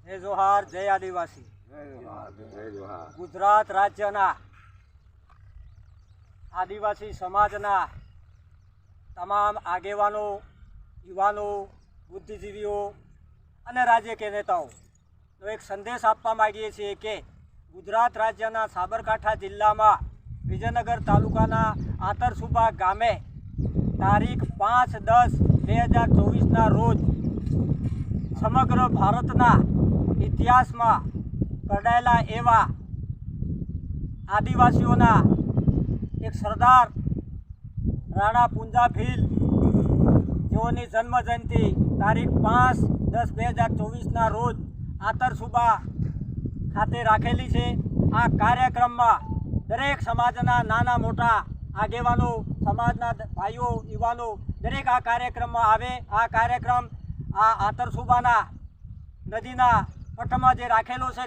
જય જોહાર, જય આદિવાસી। ગુજરાત રાજ્યના આદિવાસી સમાજના તમામ આગેવાનો, યુવાનો, બુદ્ધિજીવીઓ અને રાજકીય નેતાઓનો એક સંદેશ આપવા માગીએ છીએ કે ગુજરાત રાજ્યના સાબરકાંઠા જિલ્લામાં વિજયનગર તાલુકાના આંતરસુબા ગામે તારીખ 5/10/2024ના રોજ સમગ્ર ભારતના ઇતિહાસમાં કડાયેલા એવા આદિવાસીઓના એક સરદાર રાણા પૂંજા ભીલ જેઓની જન્મજયંતિ તારીખ 5/10/2024ના રોજ આંતરસુબા ખાતે રાખેલી છે। આ કાર્યક્રમમાં દરેક સમાજના નાના મોટા આગેવાનો, સમાજના ભાઈઓ, યુવાનો દરેક આ કાર્યક્રમમાં આવે। આ કાર્યક્રમ આ આંતરસુબાના નદીના પટમાં જે રાખેલો છે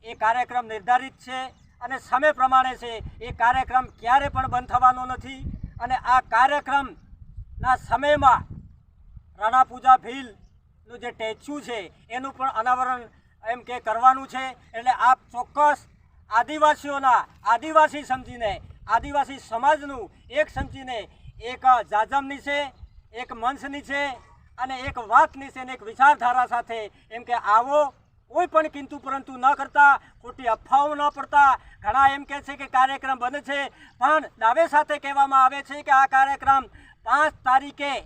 એ કાર્યક્રમ નિર્ધારિત છે અને સમય પ્રમાણે છે। એ કાર્યક્રમ ક્યારે પણ બંધ થવાનો નથી અને આ કાર્યક્રમના સમયમાં રાણા પૂંજા ભીલનું જે સ્ટેચ્યુ છે એનું પણ અનાવરણ એમ કે કરવાનું છે। એટલે આપ ચોક્કસ આદિવાસી સમજીને, આદિવાસી સમાજનું એક સમજીને એક જાજમની છે, એક મંચની છે અને એક વાતની છે અને એક વિચારધારા સાથે એમ કે આવો, કોઈ પણ કિંતુ પરંતુ ન કરતા, ખોટી અફવાઓ ન પડતા। ઘણા એમ કહે છે કે કાર્યક્રમ બંધ છે, પણ દાવે સાથે કહેવામાં આવે છે કે આ કાર્યક્રમ 5 તારીખે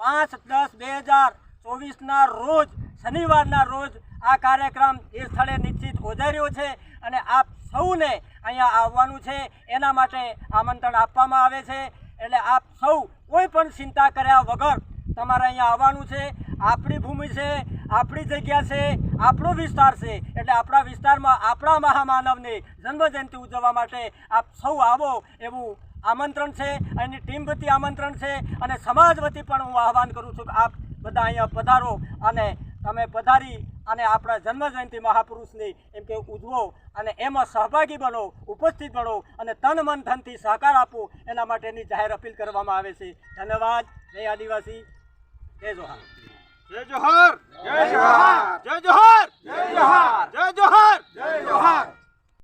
5/10/2024ના રોજ શનિવારના રોજ આ કાર્યક્રમ એ સ્થળે નિશ્ચિત યોજાઈ રહ્યો છે અને આપ સૌને અહીંયા આવવાનું છે। એના માટે આમંત્રણ આપવામાં આવે છે। એટલે આપ સૌ કોઈ પણ ચિંતા કર્યા વગર તમારે અહીંયા આવવાનું છે। આપણી ભૂમિ છે, આપણી જગ્યા છે, આપણો વિસ્તાર છે, એટલે આપણા વિસ્તારમાં આપણા મહામાનવની જન્મજયંતિ ઉજવવા માટે આપ સૌ આવો એવું આમંત્રણ છે। અને ટીમ વતી આમંત્રણ છે અને સમાજ વતી પણ હું આહવાન કરું છું કે આપ બધા અહીંયા પધારો અને તમે પધારી અને આપણા જન્મજયંતિ મહાપુરુષની એમ કે ઉજવો અને એમાં સહભાગી બનો, ઉપસ્થિત બનો અને તન મન ધનથી સહકાર આપો, એના માટેની જાહેર અપીલ કરવામાં આવે છે। ધન્યવાદ। જય આદિવાસી, જય જોહાર। જય જોહાર, જય જોહાર, જય જોહાર, જય જોહાર, જય જોહાર, જય જોહાર।